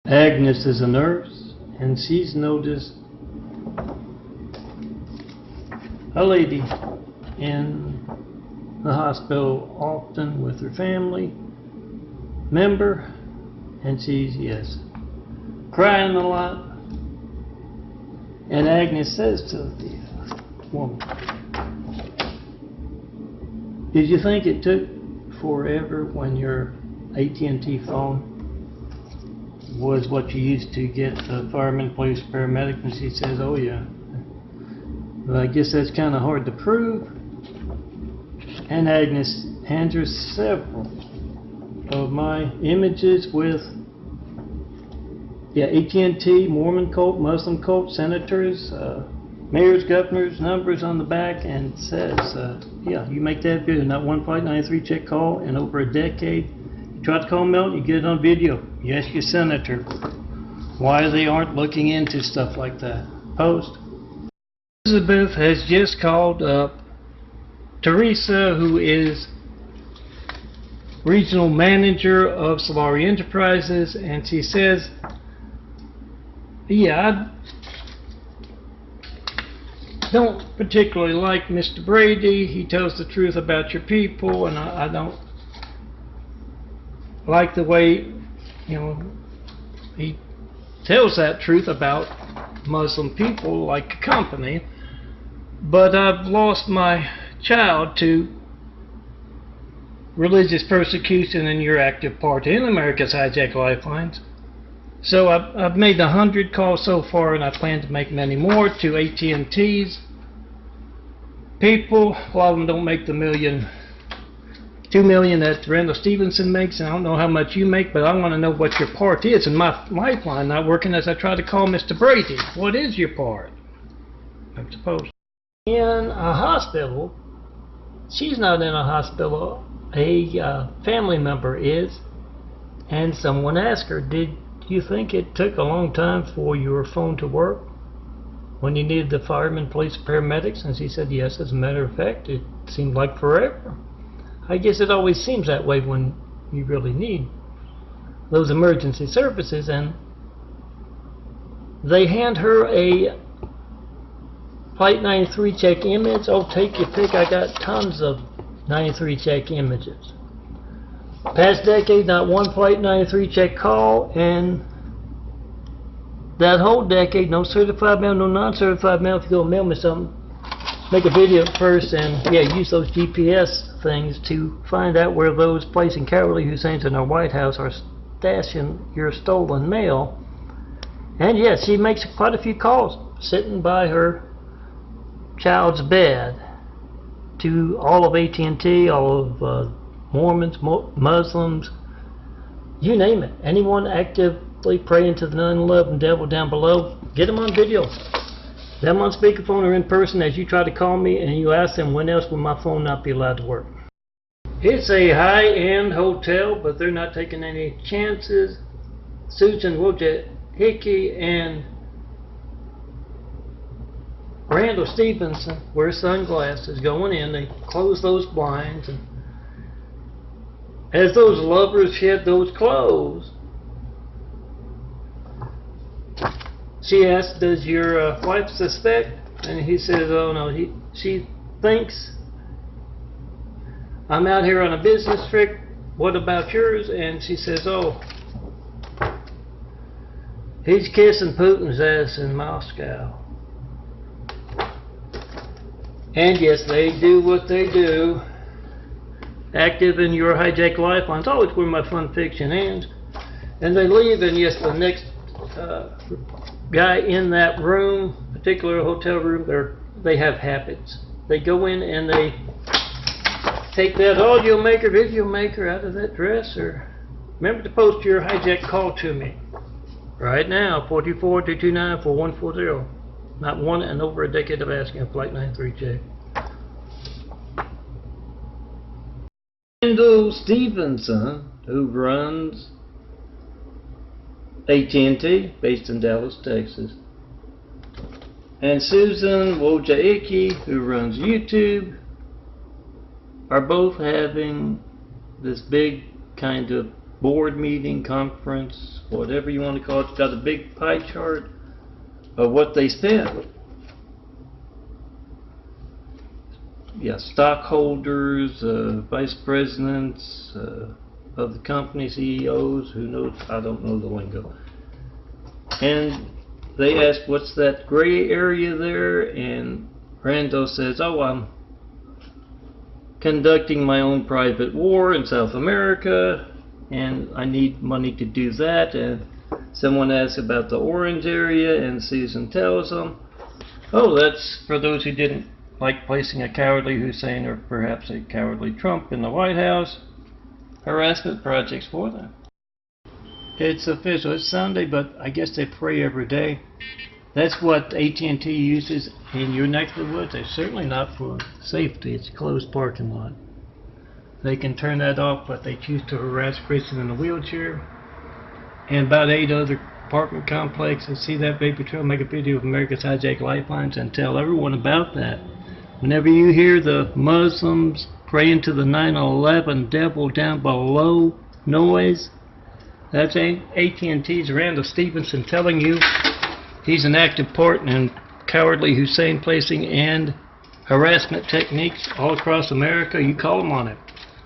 Agnes is a nurse, and she's noticed a lady in the hospital often with her family member, and she's, crying a lot. And Agnes says to the woman, "Did you think it took forever when your AT&T phone was what you used to get the fireman, police, paramedic?" And she says, "Oh yeah." Well, I guess that's kind of hard to prove. And Agnes hands her several of my images with AT&T, Mormon cult, Muslim cult, senators, mayors, governors, numbers on the back, and says, you make that video, not one Flight 93 check call in over a decade. You try to call Milton, you get it on video. You ask your senator why they aren't looking into stuff like that. Post. Elizabeth has just called up Teresa, who is regional manager of Solari Enterprises, and she says, I don't particularly like Mr. Brady. He tells the truth about your people, and I don't like the way, he tells that truth about Muslim people like a company. But I've lost my child to religious persecution, and you're active part in America's Hijack Lifelines. So I've made 100 calls so far, and I plan to make many more to AT&T's people. A lot of them don't make the $2 million that Randall Stevenson makes, and I don't know how much you make, but I want to know what your part is. And my lifeline not working as I try to call Mr. Brady. What is your part? I'm supposed. In a hospital, she's not in a hospital, a family member is, and someone asked her, "Did you think it took a long time for your phone to work when you needed the firemen, police, paramedics?" And she said, "Yes, as a matter of fact, it seemed like forever." I guess it always seems that way when you really need those emergency services. And they hand her a Flight 93 check image. Oh, take your pick. I got tons of 93 check images. Past decade, not one Flight 93 check call, and that whole decade, no certified mail, no non-certified mail. If you go mail me something, make a video first, and use those GPS things to find out where those placing Carolee Hussein's in our White House are stashing your stolen mail. And yes, she makes quite a few calls sitting by her child's bed to all of AT&T, all of Mormons, Muslims, you name it. Anyone actively praying to the 9/11 devil down below, get them on video. Them on speakerphone or in person as you try to call me, and you ask them, when else will my phone not be allowed to work? It's a high-end hotel, but they're not taking any chances. Susan Wojcicki and Randall Stevenson wear sunglasses going in. They close those blinds, and as those lovers shed those clothes, she asks, "Does your wife suspect?" And he says, "Oh no, she thinks I'm out here on a business trip. What about yours?" And she says, "Oh, he's kissing Putin's ass in Moscow." And yes, they do what they do. Active in your hijack lifelines, always where my fun fiction ends. And they leave, and yes, the next guy in that room, particular hotel room, they have habits. They go in and they take that audio maker, video maker out of that dresser. Remember to post your hijack call to me right now, 424-229-4140. Not one and over a decade of asking a Flight 93 check. Randall Stevenson, who runs AT&T, based in Dallas, Texas, and Susan Wojcicki, who runs YouTube, are both having this big kind of board meeting, conference, whatever you want to call it. It's got a big pie chart of what they spent. Yeah, stockholders, vice presidents of the company, CEOs, who knows, I don't know the lingo. And they asked, what's that gray area there? And Randall says, oh, I'm conducting my own private war in South America, and I need money to do that. And someone asks about the orange area, and Susan tells them, oh, that's for those who didn't like placing a cowardly Hussein or perhaps a cowardly Trump in the White House. Harassment projects for them. It's official. It's Sunday, but I guess they pray every day. That's what AT&T uses in your neck of the woods. It's certainly not for safety. It's a closed parking lot. They can turn that off, but they choose to harass Christian in a wheelchair and about 8 other apartment complexes. See that vapor trail? Make a video of America's hijacked lifelines and tell everyone about that. Whenever you hear the Muslims praying to the 9/11 devil down below noise, that's AT&T's Randall Stevenson telling you he's an active part in cowardly Hussein placing and harassment techniques all across America. You call him on it.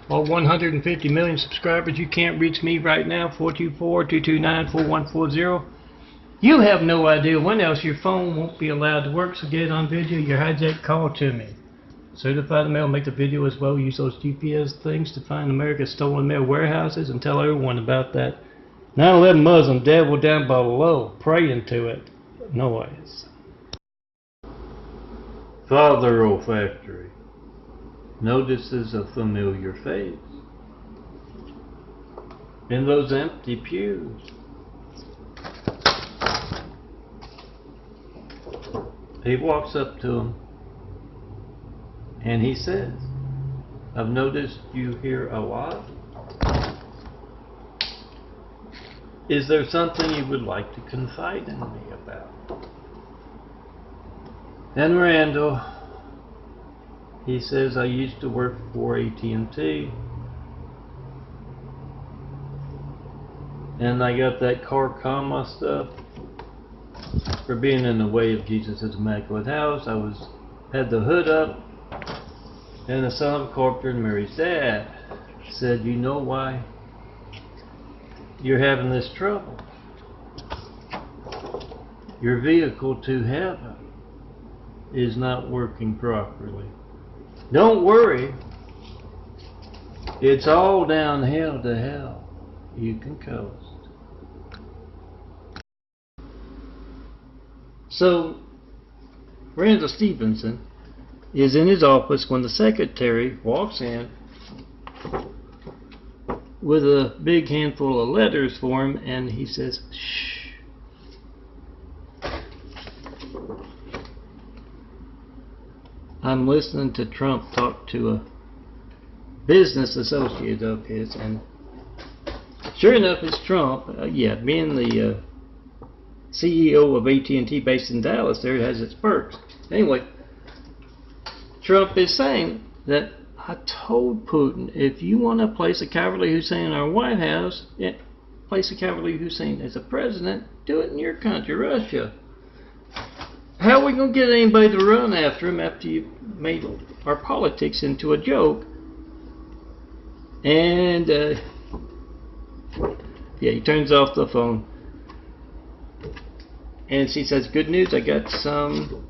All 150 million subscribers, you can't reach me right now, 424-229-4140. You have no idea when else your phone won't be allowed to work, so get it on video, your hijacked call to me. Certify the mail, make the video as well, use those GPS things to find America's stolen mail warehouses and tell everyone about that 9/11 Muslim devil down below, praying to it. Noise. Father olfactory notices a familiar face in those empty pews. He walks up to him and he says, I've noticed you here a lot. Is there something you would like to confide in me about? And Randall, he says, I used to work for AT&T, and I got that car comma stuff for being in the way of Jesus' Immaculate House. I had the hood up, and the son of a carpenter and Mary's dad said, you know why you're having this trouble? Your vehicle to heaven is not working properly. Don't worry, it's all downhill to hell. You can coast. So, Randall Stevenson is in his office when the secretary walks in with a big handful of letters for him, and he says, shh. I'm listening to Trump talk to a business associate of his, and sure enough, it's Trump. Being the CEO of AT&T based in Dallas, there it has its perks. Anyway, Trump is saying that I told Putin, if you want to place a cowardly Hussein in our White House, place a cowardly Hussein as a president, do it in your country, Russia. How are we going to get anybody to run after him after you've made our politics into a joke? And, he turns off the phone. And she says, good news, I got some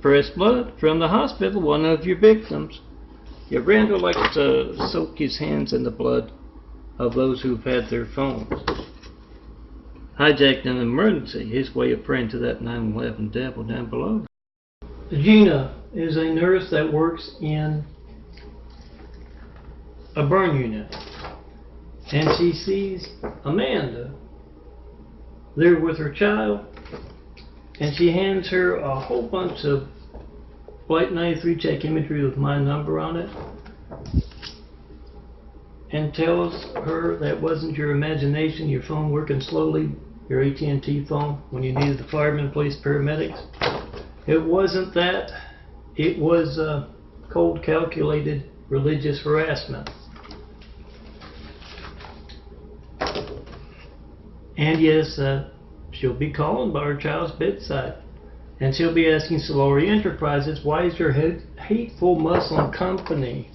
fresh blood from the hospital, one of your victims. Yeah, Randall likes to soak his hands in the blood of those who've had their phones hijacked in an emergency, his way of praying to that 9/11 devil down below. Gina is a nurse that works in a burn unit, and she sees Amanda there with her child, and she hands her a whole bunch of Flight 93 check imagery with my number on it, and tells her that wasn't your imagination, your phone working slowly, your AT&T phone, when you needed the firemen, police, paramedics. It wasn't that. It was cold, calculated religious harassment. And yes, she'll be calling by her child's bedside. And she'll be asking Solari Enterprises, why is your hateful Muslim company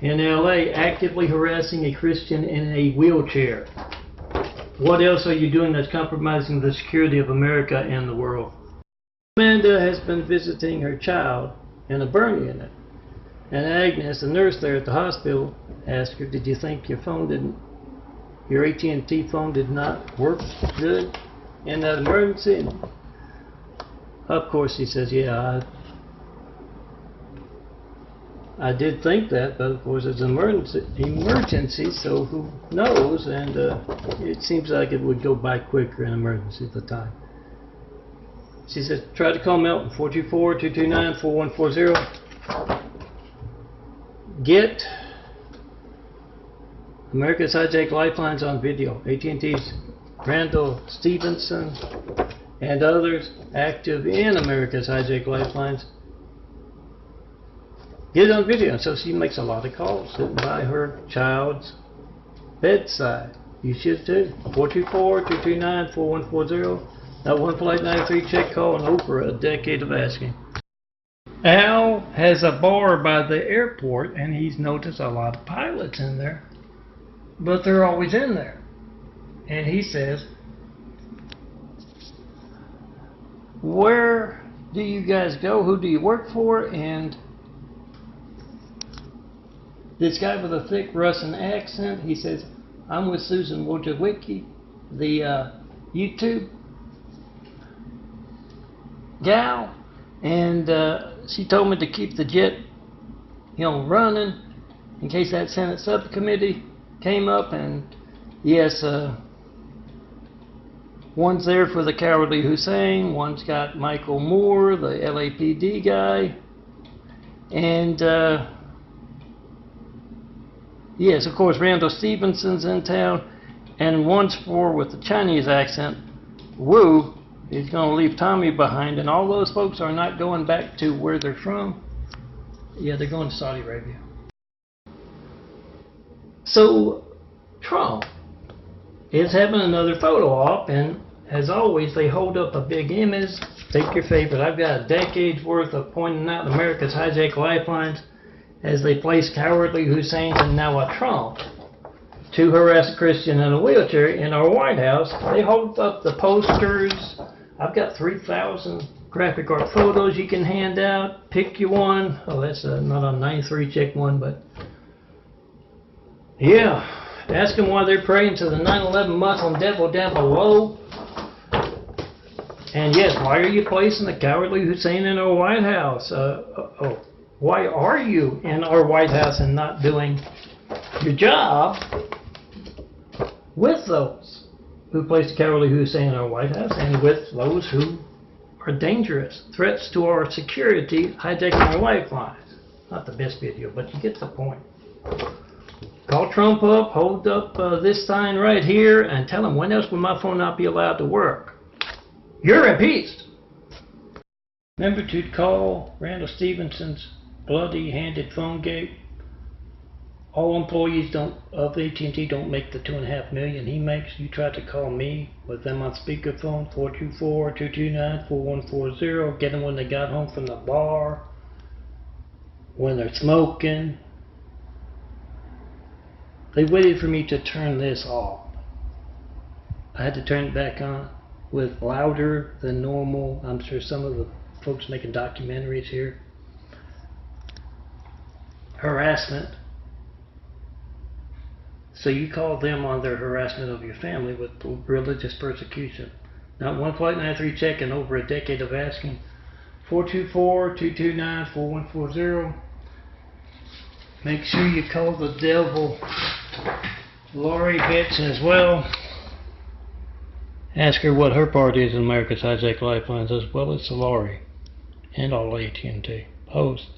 in LA actively harassing a Christian in a wheelchair? What else are you doing that's compromising the security of America and the world? Amanda has been visiting her child in a burn unit. And Agnes, the nurse there at the hospital, asked her, did you think your AT&T phone did not work good in that emergency? Of course, he says, yeah, I did think that, but of course it's an emergency, so who knows? And it seems like it would go by quicker in emergency at the time. She said, try to call Melton, 424-229-4140. Get America's Hijacked Lifelines on video. AT&T's Randall Stevenson and others active in America's Hijacked Lifelines. Get it on video. So she makes a lot of calls sitting by her child's bedside. You should too. 424-229-4140. That one Flight 93 check call and over a decade of asking. Al has a bar by the airport and he's noticed a lot of pilots in there. But they're always in there. And he says, where do you guys go? Who do you work for? And this guy with a thick Russian accent, he says, I'm with Susan Wojcicki, the YouTube gal, and she told me to keep the jet, running in case that Senate subcommittee came up. And yes, one's there for the cowardly Hussein, one's got Michael Moore, the LAPD guy, and yes, of course, Randall Stevenson's in town, and one's for, with the Chinese accent, Wu, is going to leave Tommy behind, and all those folks are not going back to where they're from. Yeah, they're going to Saudi Arabia. So, Trump is having another photo op, and as always, they hold up a big image. Take your favorite. I've got a decade's worth of pointing out America's Hijacked Lifelines as they place cowardly Husseins and now a Trump to harass a Christian in a wheelchair in our White House. They hold up the posters. I've got 3,000 graphic art photos you can hand out. Pick you one. Oh, that's not a 93 check one, but yeah. Ask them why they're praying to the 9/11 Muslim devil down below. And yes, why are you placing the cowardly Hussein in our White House? Why are you in our White House and not doing your job with those who placed the cowardly Hussein in our White House and with those who are dangerous threats to our security, hijacking our lifelines? Not the best video, but you get the point. Call Trump up, hold up this sign right here, and tell him, when else will my phone not be allowed to work? You're impeached. Remember to call Randall Stevenson's bloody-handed PHONEGATE. All employees of AT&T don't make the $2.5 million he makes. You try to call me with them on speakerphone, 424-229-4140. Get them when they got home from the bar, when they're smoking. They waited for me to turn this off. I had to turn it back on with louder than normal. I'm sure some of the folks making documentaries here. Harassment. So you call them on their harassment of your family with religious persecution. Not one Flight 93 check and over a decade of asking. 424-229-4140. Make sure you call the devil Lori bitch as well. Ask her what her part is in America's Hijacked Lifelines, as well as Solari and all AT&T. Post.